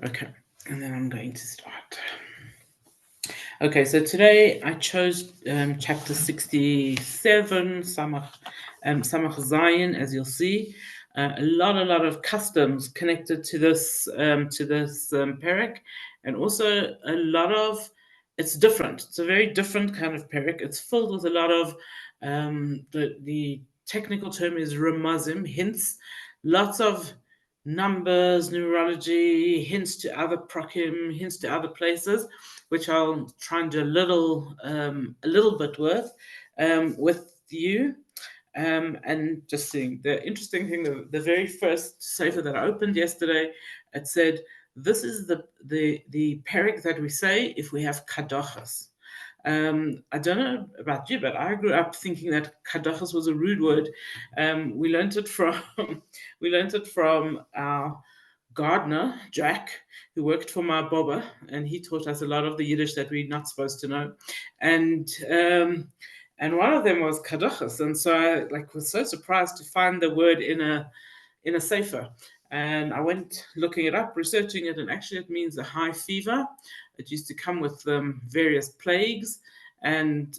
Okay, and then I'm going to start. Okay, so today I chose chapter 67, Samach Zion, as you'll see. A lot of customs connected to this parak, and also a lot of it's different. It's a very different kind of parak. It's filled with a lot of the technical term is ramazim, hints, lots of numbers, numerology, hints to other prokim, hints to other places, which I'll try and do a little bit with you. And just seeing the interesting thing, the very first sefer that I opened yesterday, it said, "This is the parak that we say if we have kadachas." I don't know about you, but I grew up thinking that kadachas was a rude word. We learned it from we learned it from our gardener, Jack, who worked for my Boba, and he taught us a lot of the Yiddish that we're not supposed to know. And one of them was kadachas, and so I was so surprised to find the word in a sefer. And I went looking it up, researching it, and actually it means a high fever. It used to come with various plagues, and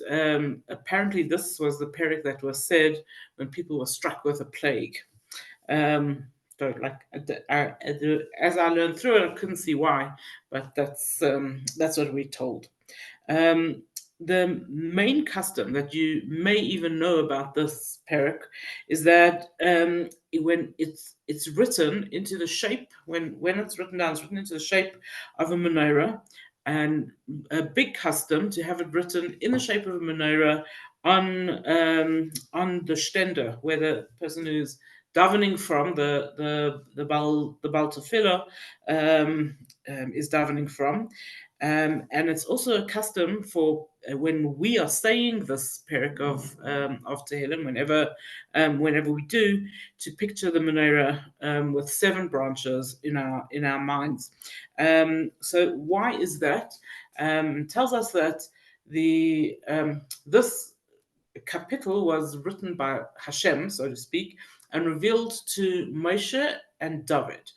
apparently this was the period that was said when people were struck with a plague. Um, so, as I learned through it, I couldn't see why, but that's what we're told. Um, the main custom that you may even know about this parak is that when it's written into the shape, when it's written down, it's written into the shape of a menorah, and a big custom to have it written in the shape of a menorah on the stender, where the person who's davening from the Baal Tefillah is davening from. And it's also a custom for when we are saying this parak of Tehillim, whenever we do, to picture the menorah with 7 branches in our minds. So why is that? Tells us that this kapitel was written by Hashem, so to speak, and revealed to Moshe and David.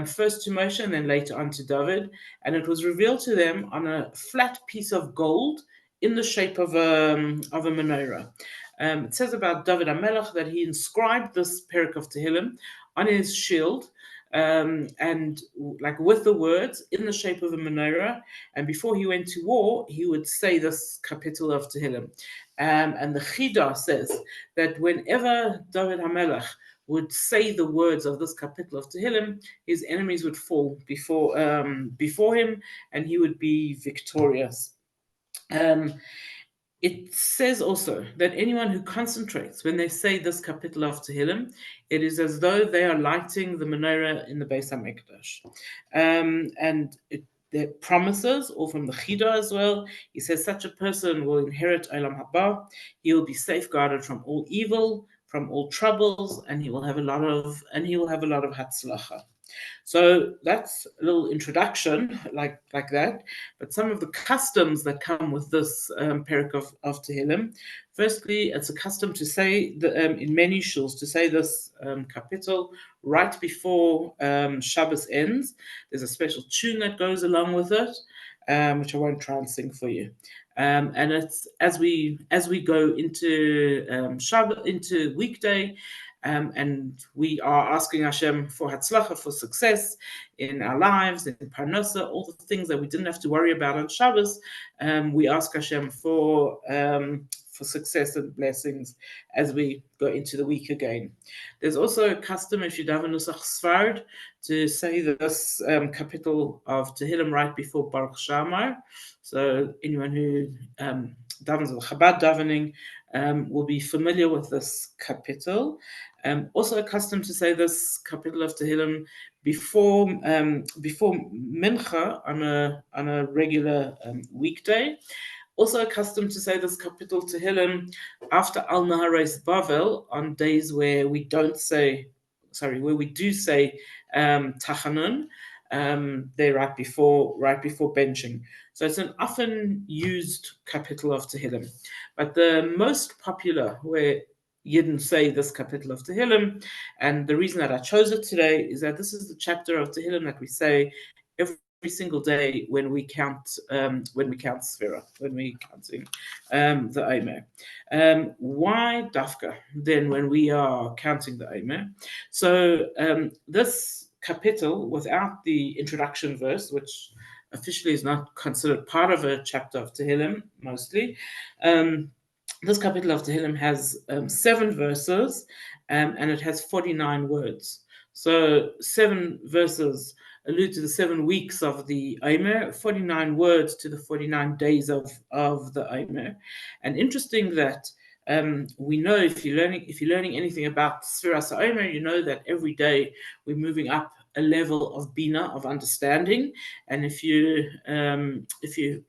First to Moshe and then later on to David, and it was revealed to them on a flat piece of gold in the shape of a menorah. It says about David HaMelech that he inscribed this Perek of Tehillim on his shield, and with the words in the shape of a menorah. And before he went to war, he would say this kapitel of Tehillim. And the Chida says that whenever David HaMelech would say the words of this kapitel of Tehillim, his enemies would fall before him, and he would be victorious. It says also that anyone who concentrates when they say this kapitel of Tehillim, it is as though they are lighting the menorah in the Beis HaMikdash. And the promises, or from the Chida as well, he says such a person will inherit Olam Haba. He will be safeguarded from all evil, from all troubles, and he will have a lot of hatzlacha. So that's a little introduction, like that. But some of the customs that come with this parak of Tehillim. Firstly, it's a custom to say in many shuls to say this kapitel right before Shabbos ends. There's a special tune that goes along with it, which I won't try and sing for you. And it's as we go into Shabbat, into weekday, and we are asking Hashem for hatzlacha, for success in our lives, in parnasa, all the things that we didn't have to worry about on Shabbos. We ask Hashem for success and blessings as we go into the week again. There's also a custom, if you daven Nusach Sfard, to say this kapitel of Tehillim right before Baruch Shamar. So anyone who davens with Chabad davening will be familiar with this kapitel. Also accustomed to say this kapitel of Tehillim before Mincha on a regular weekday. Also accustomed to say this kapitel Tehillim after Al Nahares Bavel on days where we do say Tachanun. They're right before benching. So it's an often used kapitel of Tehillim. But the most popular, where Yidden say this kapitel of Tehillim. And the reason that I chose it today is that this is the chapter of Tehillim that we say every single day when we count Sphira, when we counting the Omer. Why Dafka then when we are counting the Omer? So this kapitel, without the introduction verse, which officially is not considered part of a chapter of Tehillim, mostly. This kapitel of Tehillim has 7 verses and it has 49 words. So 7 verses allude to the 7 weeks of the Omer, 49 words to the 49 days of the Omer. And interesting that we know if you're learning anything about Sfiras Omer, you know that every day we're moving up a level of bina, of understanding. And if you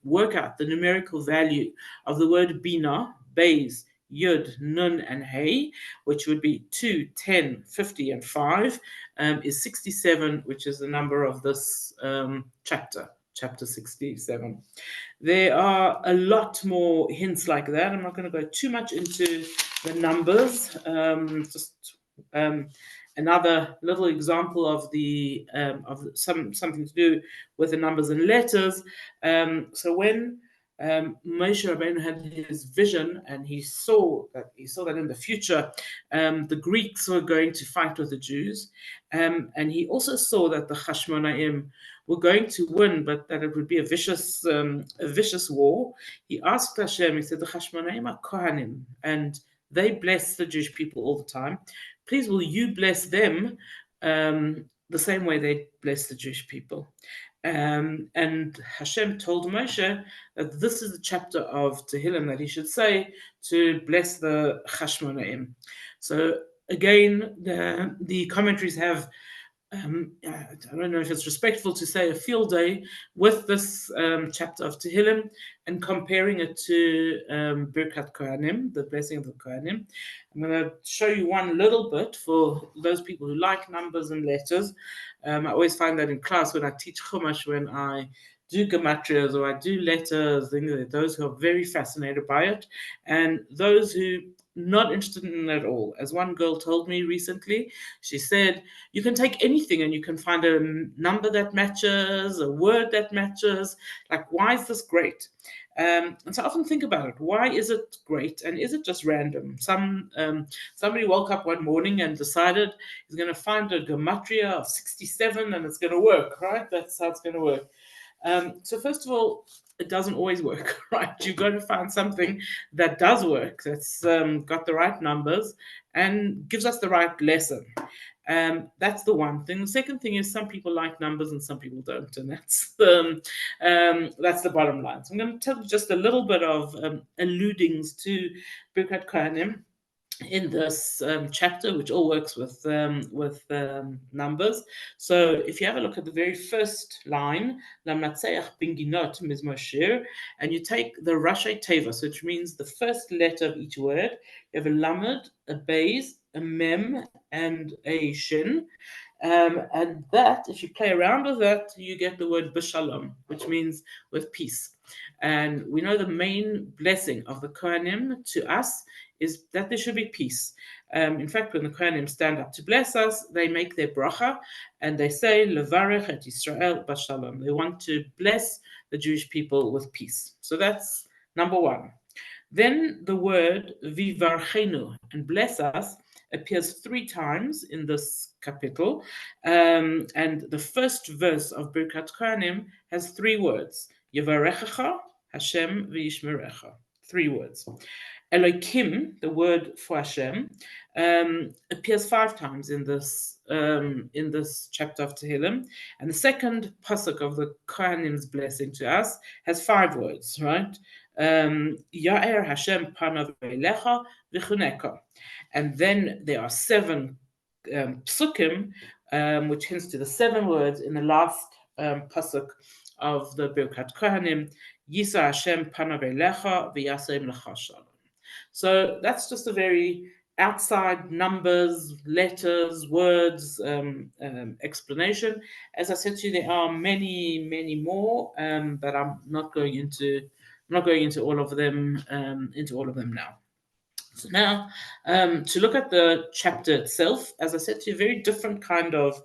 work out the numerical value of the word bina, Bays, Yud, Nun, and Hey, which would be 2, 10, 50, and 5, is 67, which is the number of this chapter 67. There are a lot more hints like that. I'm not going to go too much into the numbers. Just another little example of something to do with the numbers and letters. So when Moshe Rabbeinu had his vision, and he saw that in the future the Greeks were going to fight with the Jews, and he also saw that the Hashmonaim were going to win, but that it would be a vicious war. He asked Hashem. He said, "The Hashmonaim are Kohanim, and they bless the Jewish people all the time. Please, will you bless them the same way they bless the Jewish people?" And Hashem told Moshe that this is the chapter of Tehillim that he should say to bless the Chashmonaim. So again, the commentaries have, I don't know if it's respectful to say, a field day with this chapter of Tehillim and comparing it to Birkat Kohanim, the blessing of the Kohanim. I'm going to show you one little bit for those people who like numbers and letters. I always find that in class when I teach Chumash, when I do gematrias or I do letters, those who are very fascinated by it, and those who not interested in it at all. As one girl told me recently, she said, you can take anything and you can find a number that matches, a word that matches. Like, why is this great? And so I often think about it. Why is it great? And is it just random? Somebody woke up one morning and decided he's going to find a gematria of 67 and it's going to work, right? That's how it's going to work. So first of all, it doesn't always work, right? You've got to find something that does work, that's got the right numbers and gives us the right lesson. That's the one thing. The second thing is some people like numbers and some people don't, and that's the bottom line. So I'm going to tell you just a little bit of alludings to Birkat Kohanim in this chapter, which all works with numbers. So if you have a look at the very first line, Lamnatseach binginot mizmor shir, and you take the Rashi Tevos, which means the first letter of each word, you have a lamed, a beis, a mem, and a shin. And that, if you play around with that, you get the word b'shalom, which means with peace. And we know the main blessing of the Kohanim to us is that there should be peace. In fact, when the Kohanim stand up to bless us, they make their bracha and they say, Levarech et Yisrael b'shalom. They want to bless the Jewish people with peace. So that's number one. Then the word vivarchenu, and bless us, appears 3 times in this kapitel. And the first verse of Birkat Kohanim has 3 words. Yevarechecha, Hashem v'yishmerecha. 3 words. Elokim, the word for Hashem, appears 5 times in this chapter of Tehillim, and the second pasuk of the Kohanim's blessing to us has 5 words, right? Ya'er Hashem panav elecha v'chuneka, and then there are 7 psukim, which hints to the 7 words in the last pasuk of the Birkat Kohanim. Yisa Hashem panav elecha v'yasem lecha shalom. So that's just a very outside numbers, letters, words explanation. As I said to you, there are many, many more, but I'm not going into all of them now. So now, to look at the chapter itself, as I said to you, very different kind of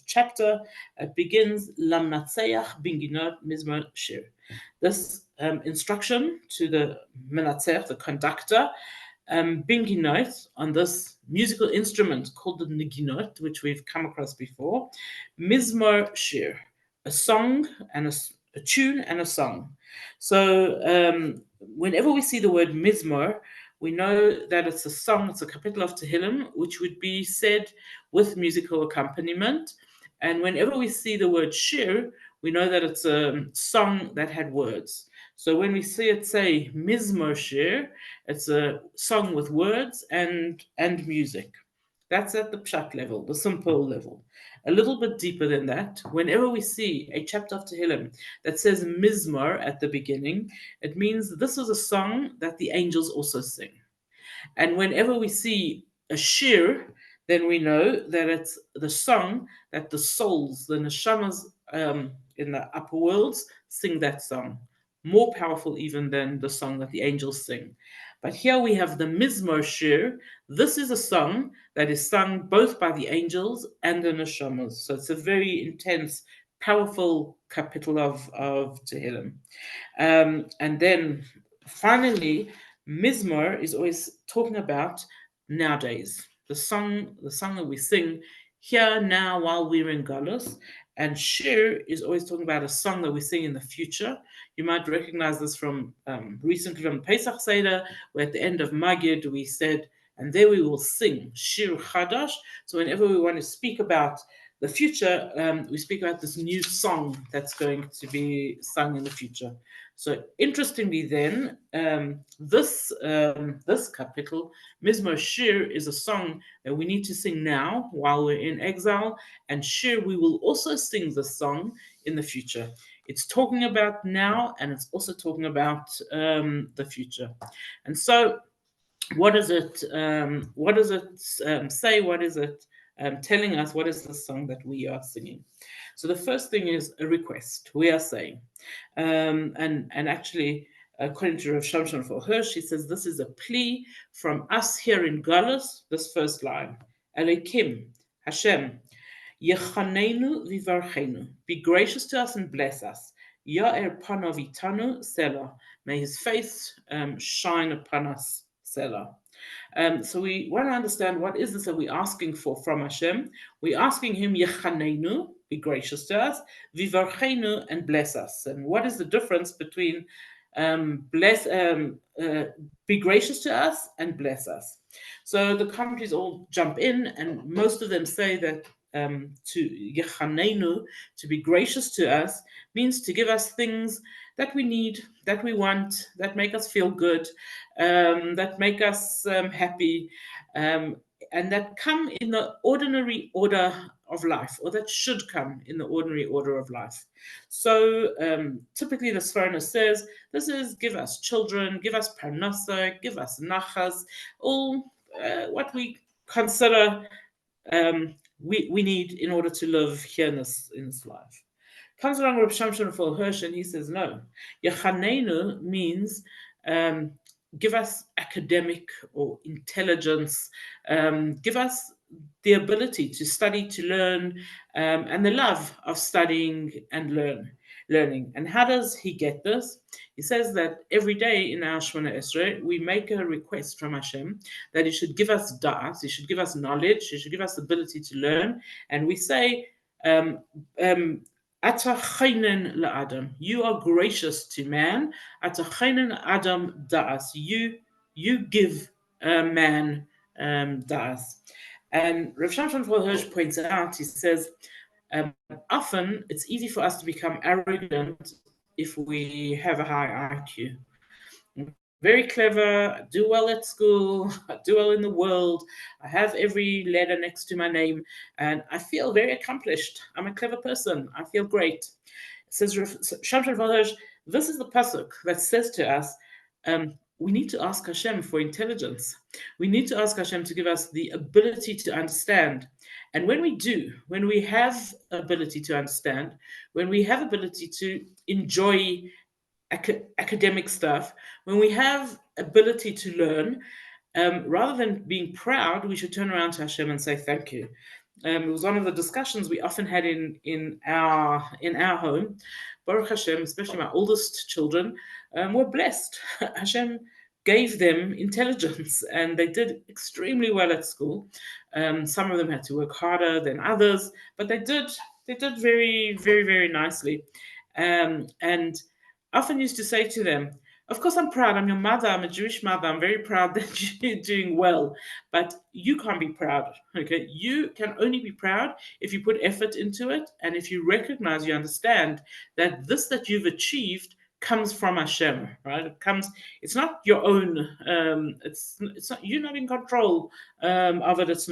chapter. It begins Lam Natseach Binginot Mizmor Shir. This instruction to the Menatzeach, the conductor, Binginot, on this musical instrument called the Niginot, which we've come across before, Mizmor Shir, a song and a tune and a song. So whenever we see the word mizmor, we know that it's a song, it's a capital of Tehillim, which would be said with musical accompaniment. And whenever we see the word shir, we know that it's a song that had words. So when we see it say mizmor shir, it's a song with words and music. That's at the pshat level, the simple level. A little bit deeper than that, whenever we see a chapter of Tehillim that says mizmor at the beginning, it means this is a song that the angels also sing. And whenever we see a shir, then we know that it's the song that the souls, the neshamas in the upper worlds, sing that song. More powerful even than the song that the angels sing. But here we have the Mizmor Shir. This is a song that is sung both by the angels and the neshamas. So it's a very intense, powerful capital of Tehillim. And then finally, Mizmor is always talking about nowadays, the song that we sing here now while we're in Galus. And Shir is always talking about a song that we sing in the future. You might recognize this from recently from Pesach Seder, where at the end of Magid we said, and there we will sing Shir Chadash. So whenever we want to speak about the future, we speak about this new song that's going to be sung in the future. So interestingly, then this capital Mizmor Shir is a song that we need to sing now while we're in exile, and Shir we will also sing this song in the future. It's talking about now, and it's also talking about the future. And so, what does it? What does it say? What is it telling us? What is the song that we are singing? So the first thing is a request. We are saying, and actually, according to Rav Shamshon for Hirsch, he says this is a plea from us here in Galus. This first line, Elokim, Hashem, Yechanenu vivarchenu, be gracious to us and bless us. Ya'er panav itanu, Selah. May his face shine upon us, Selah. So we want to understand what is this that we're asking for from Hashem. We're asking him, Yechanenu, be gracious to us, Vivarchenu, and bless us. And what is the difference between be gracious to us and bless us? So the commentaries all jump in, and most of them say that to Yechanenu, to be gracious to us, means to give us things that we need, that we want, that make us feel good, that make us happy, and that come in the ordinary order of life, or that should come in the ordinary order of life. So typically the Sforno says, this is give us children, give us parnasa, give us nachas, all what we consider we need in order to live here in this life. Comes along Reb Shamshon for Hirsch and he says, no, Yechanenu means give us academic or intelligence, give us the ability to study, to learn, and the love of studying and learning. And how does he get this? He says that every day in our Shemona Esrei, we make a request from Hashem that He should give us da'at, He should give us knowledge, He should give us the ability to learn. And we say, Ata chaynen la'adam, you are gracious to man. Ata chaynen adam da'as, you give man da'as. And Rav Shamshon Hirsch points out, he says, often it's easy for us to become arrogant if we have a high IQ. Very clever, do well at school, do well in the world. I have every letter next to my name, and I feel very accomplished. I'm a clever person. I feel great. It says Shamshon Hirsch, this is the pasuk that says to us, we need to ask Hashem for intelligence. We need to ask Hashem to give us the ability to understand. And when we do, when we have ability to understand, when we have ability to enjoy academic stuff, when we have ability to learn, rather than being proud, we should turn around to Hashem and say thank you. It was one of the discussions we often had in our home. Baruch Hashem, especially my oldest children, were blessed. Hashem gave them intelligence, and they did extremely well at school. Some of them had to work harder than others, but they did very, very, very nicely. And often used to say to them, of course, I'm proud. I'm your mother. I'm a Jewish mother. I'm very proud that you're doing well. But you can't be proud. Okay. You can only be proud if you put effort into it and if you recognize, you understand that this that you've achieved comes from Hashem, right? It's not your own. It's not, you're not in control of it. It's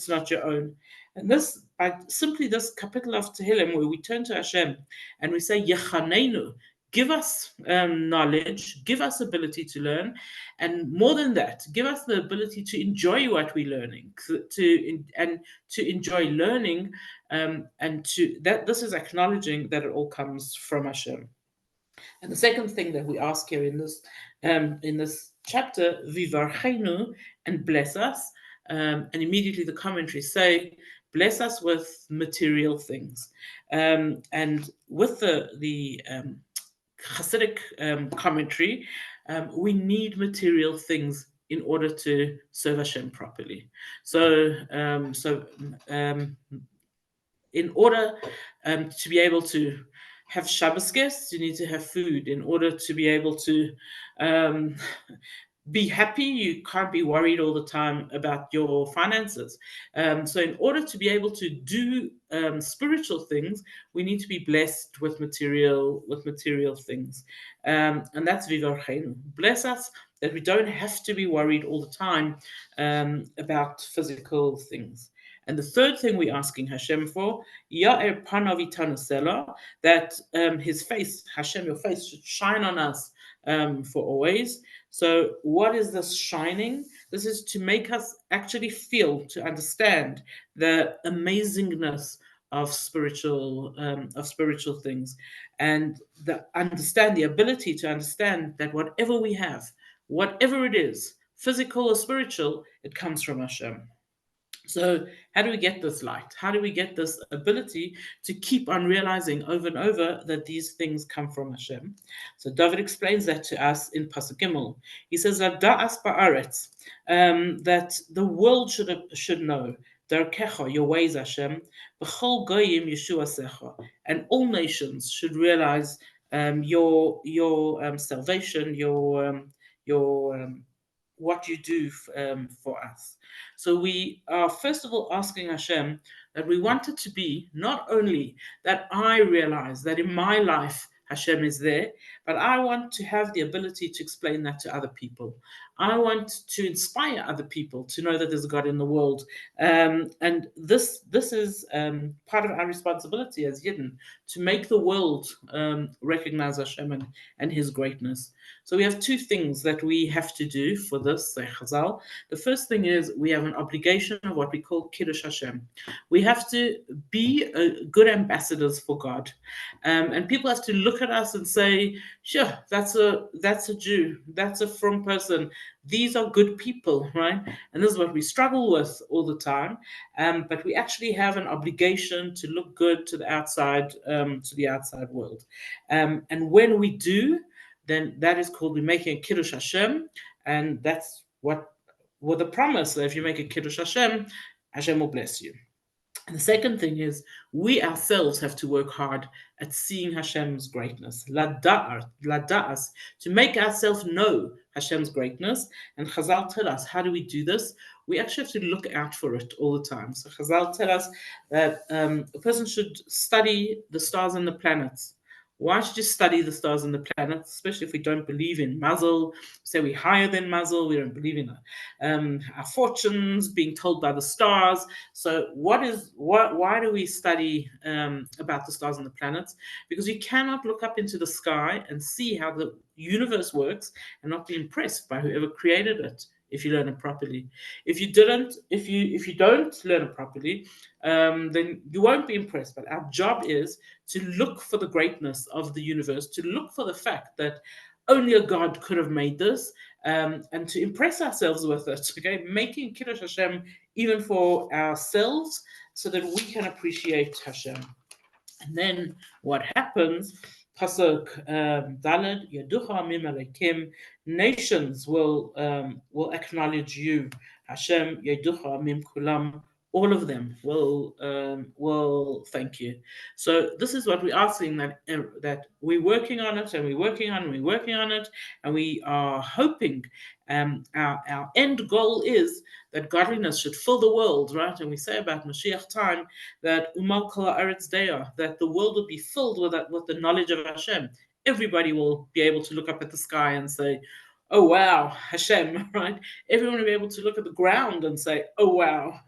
not your own. And this, by simply this capital of Tehillim, where we turn to Hashem and we say, Yechanenu, give us knowledge, give us ability to learn, and more than that, give us the ability to enjoy what we're learning, to enjoy learning, and to that. This is acknowledging that it all comes from Hashem. And the second thing that we ask here in this chapter, Vivarchenu, and bless us, and immediately the commentaries say, bless us with material things, and with the Hasidic commentary, we need material things in order to serve Hashem properly. So, in order to be able to have Shabbos guests, you need to have food. In order to be able to um, be happy, you can't be worried all the time about your finances. So in order to be able to do spiritual things, we need to be blessed with material things, and that's vivarcheinu. Bless us that we don't have to be worried all the time about physical things. And the third thing we're asking Hashem for, Ya'er panav itanusela, that His face, Hashem, your face should shine on us for always. So, what is this shining? This is to make us actually feel, to understand the amazingness of spiritual things, and the ability to understand that whatever we have, whatever it is, physical or spiritual, it comes from Hashem. So, how do we get this light? How do we get this ability to keep on realizing over and over that these things come from Hashem? So, David explains that to us in Pasuk Gimel. He says that da'as ba'aretz, that the world should know. Darkecha, your ways, Hashem, b'chol goyim yeshuasecha, and all nations should realize your salvation, your what you do for us. So we are first of all asking Hashem that we want it to be not only that I realize that in my life Hashem is there, but I want to have the ability to explain that to other people. I want to inspire other people to know that there's a God in the world, and this is part of our responsibility as Yidden, to make the world recognize Hashem and His greatness. So we have two things that we have to do for this, say Chazal. The first thing is we have an obligation of what we call Kiddush Hashem. We have to be good ambassadors for God, and people have to look at us and say, "Sure, that's a Jew, that's a from person. These are good people, right?" And this is what we struggle with all the time. But we actually have an obligation to look good to the outside world, and when we do, then that is called we're making a Kiddush Hashem, and that's what with the promise that if you make a Kiddush Hashem, Hashem will bless you. And the second thing is we ourselves have to work hard at seeing Hashem's greatness, lada'as, to make ourselves know Hashem's greatness. And Chazal tell us, how do we do this? We actually have to look out for it all the time. So Chazal tell us that a person should study the stars and the planets. Why should you study the stars and the planets, especially if we don't believe in Mazel? Say we're higher than Mazel, we don't believe in our fortunes being told by the stars. So why do we study about the stars and the planets? Because you cannot look up into the sky and see how the universe works and not be impressed by whoever created it if you learn it properly. If you don't learn it properly, then you won't be impressed. But our job is to look for the greatness of the universe, to look for the fact that only a God could have made this, and to impress ourselves with it. Okay, making Kiddush Hashem even for ourselves, so that we can appreciate Hashem. And then what happens? Pasuk Daled Yaducha Mim Alekim. Nations will acknowledge you. Hashem Yaducha Mim Kulam. All of them will thank you. So this is what we are seeing, that we're working on it, and we're working on it, and we are hoping. Our end goal is that godliness should fill the world, right? And we say about Mashiach time that Umal Kala Eretz Deya, that the world will be filled with the knowledge of Hashem. Everybody will be able to look up at the sky and say, "Oh wow, Hashem!" Right? Everyone will be able to look at the ground and say, "Oh wow,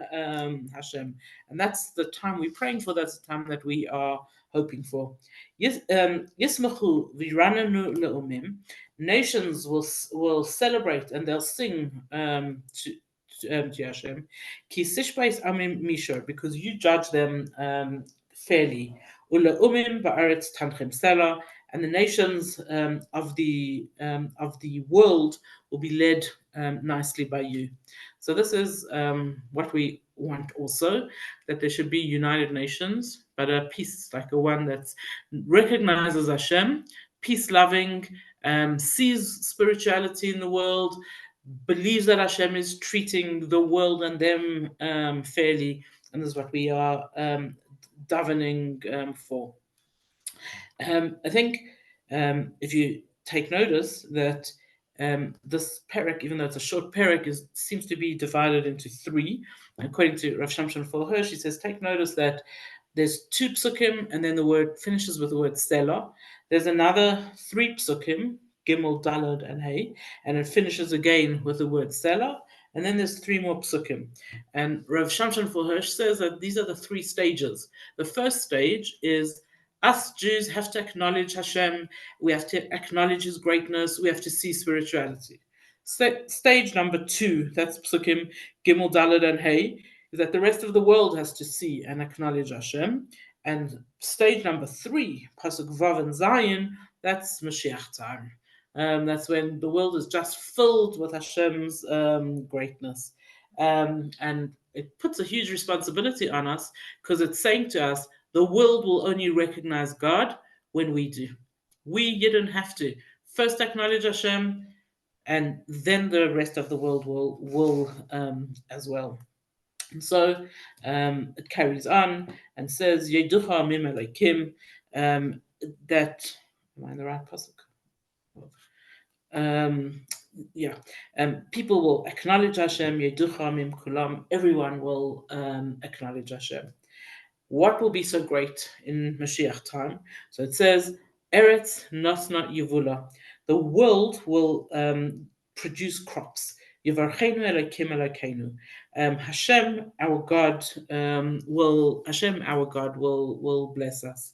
Hashem!" And that's the time we're praying for. That's the time that we are hoping for. Yes, Yismachu Virananu Leumim. Nations will celebrate and they'll sing to Hashem, Ki Sishbais Amim Mishor, because you judge them fairly. Ula Umim Ba'aretz Tanchem Sela, and the nations of the world will be led nicely by you. So this is what we want also, that there should be united nations, but a peace, like a one that recognizes Hashem, peace-loving, sees spirituality in the world, believes that Hashem is treating the world and them fairly, and this is what we are davening for. I think if you take notice that this parak, even though it's a short parak, seems to be divided into three. According to Rav Shamshon Hirsch, he says, take notice that there's 2 psukim, and then the word finishes with the word Stella. There's another 3 psukim, Gimel, Dalad, and Hey, and it finishes again with the word Stella. And then there's 3 more psukim. And Rav Shamshon Hirsch says that these are the 3 stages. The first stage is us Jews have to acknowledge Hashem. We have to acknowledge His greatness. We have to see spirituality. Stage number 2, that's psukim Gimel, Dalad, and Hey, is that the rest of the world has to see and acknowledge Hashem. And stage number 3, pasuk Vav and Zayin, that's Mashiach time. That's when the world is just filled with Hashem's greatness. And it puts a huge responsibility on us, because it's saying to us, the world will only recognize God when we do. You don't have to. First acknowledge Hashem, and then the rest of the world will as well. And so it carries on and says, Yeducha Mim Alekim, that, am I in the right pasuk? People will acknowledge Hashem, Yeducha Mim Kulam, everyone will acknowledge Hashem. What will be so great in Mashiach time? So it says, Eretz Nosna Yevula, the world will produce crops. Yivarchenu Elokim Elokeinu. Hashem, our God, will bless us.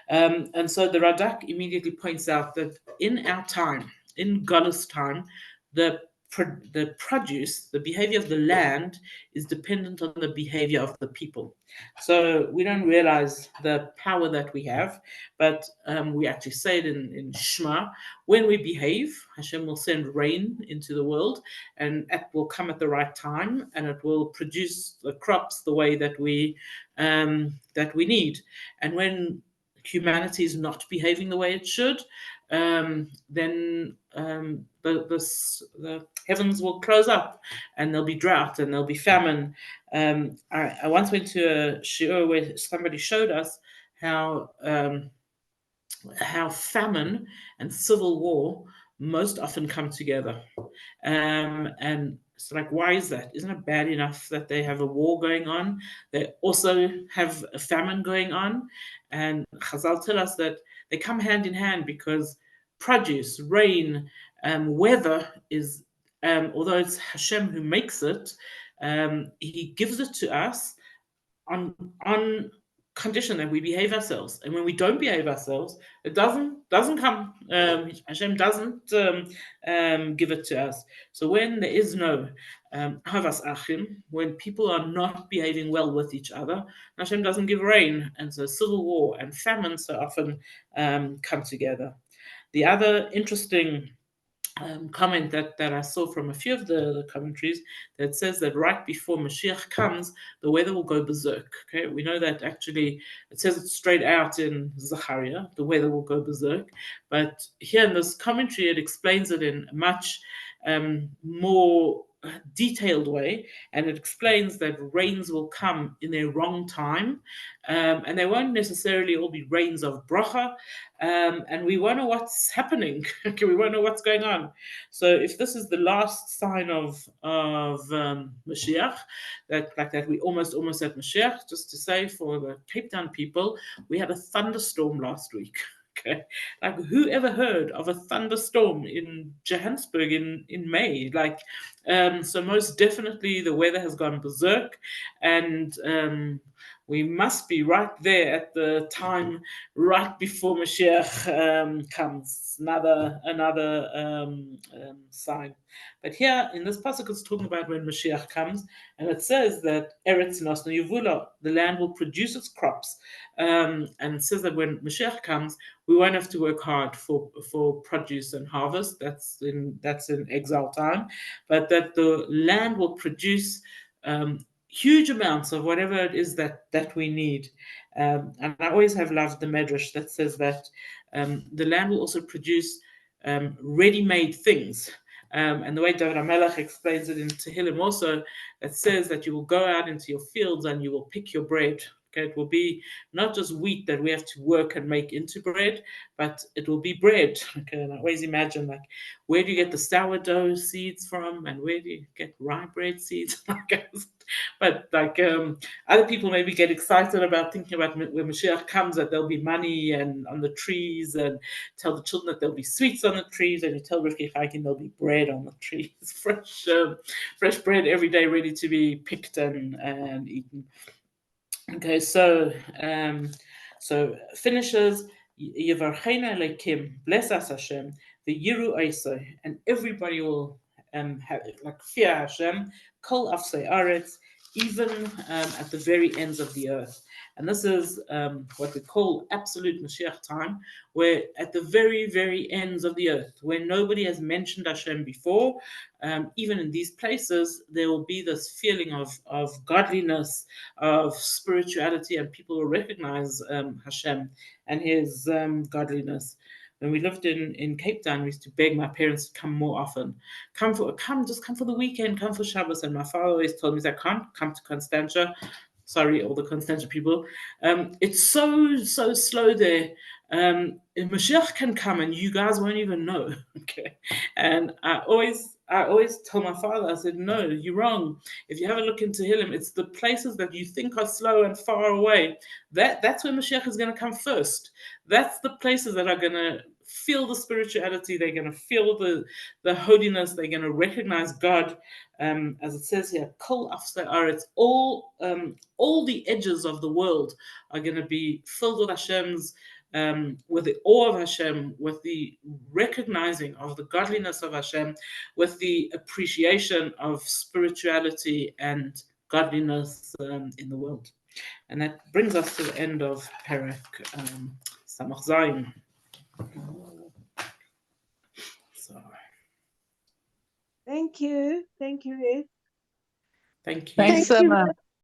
And so the Radak immediately points out that in our time, in Galus time, the produce, the behavior of the land is dependent on the behavior of the people. So we don't realize the power that we have, but we actually say it in Shema, when we behave, Hashem will send rain into the world, and it will come at the right time, and it will produce the crops the way that we need. And when humanity is not behaving the way it should, then the heavens will close up, and there'll be drought, and there'll be famine. I once went to a shiur where somebody showed us how famine and civil war most often come together. And it's like, why is that? Isn't it bad enough that they have a war going on? They also have a famine going on. And Chazal tell us that they come hand in hand, because produce, rain, weather is, although it's Hashem who makes it, He gives it to us on condition that we behave ourselves, and when we don't behave ourselves, it doesn't come. Hashem doesn't give it to us. So when there is no havas achim, when people are not behaving well with each other, Hashem doesn't give rain, and so civil war and famine so often come together. The other interesting comment that I saw from a few of the commentaries that says that right before Mashiach comes, the weather will go berserk. Okay, we know that actually it says it straight out in Zechariah, the weather will go berserk. But here in this commentary, it explains it in a much more detailed way, and it explains that rains will come in their wrong time, and they won't necessarily all be rains of bracha, and we won't know what's happening. Okay, we won't know what's going on. So if this is the last sign of Mashiach, that we almost at Mashiach, just to say for the Cape Town people, we had a thunderstorm last week. Okay, like who ever heard of a thunderstorm in Johannesburg in May? Like, so most definitely the weather has gone berserk, and we must be right there at the time right before Mashiach comes. Another sign. But here in this pasuk, it's talking about when Mashiach comes, and it says that Eretz Nosno Yevula, the land will produce its crops, and it says that when Mashiach comes, we won't have to work hard for produce and harvest. That's in exile time, but that the land will produce huge amounts of whatever it is that we need. And I always have loved the medrash that says that the land will also produce ready-made things. And the way David HaMelech explains it in Tehillim also, it says that you will go out into your fields and you will pick your bread. Okay, it will be not just wheat that we have to work and make into bread, but it will be bread. Okay, and I always imagine, like, where do you get the sourdough seeds from, and where do you get rye bread seeds? But like other people maybe get excited about thinking about when Mashiach comes, that there'll be money and on the trees, and tell the children that there'll be sweets on the trees, and you tell Rifki Chaikin there'll be bread on the trees, fresh bread every day, ready to be picked and eaten. Okay, so finishes Yevarchena Lekim, bless us Hashem, the Yiru Isa, and everybody will have like fear Hashem, Kol Afsei Aretz, even at the very ends of the earth. And this is what we call absolute Mashiach time, where at the very, very ends of the earth, where nobody has mentioned Hashem before, even in these places, there will be this feeling of godliness, of spirituality, and people will recognize Hashem and his godliness. When we lived in Cape Town, we used to beg my parents to come more often. Just come for the weekend, come for Shabbos. And my father always told me that I can't come to Constantia. Sorry, all the Constantia people. It's so slow there. If Mashiach can come and you guys won't even know. Okay. And I always tell my father, I said, no, you're wrong. If you have a look into Tehillim, it's the places that you think are slow and far away. That's where Mashiach is going to come first. That's the places that are going to feel the spirituality. They're going to feel the holiness. They're going to recognize God. As it says here, Kol Afsei Aretz, all the edges of the world are going to be filled with Hashem's, with the awe of Hashem, with the recognizing of the godliness of Hashem, with the appreciation of spirituality and godliness in the world. And that brings us to the end of Perek Samach Zayin. So, thank you, Ed. Thank you. Thanks so much.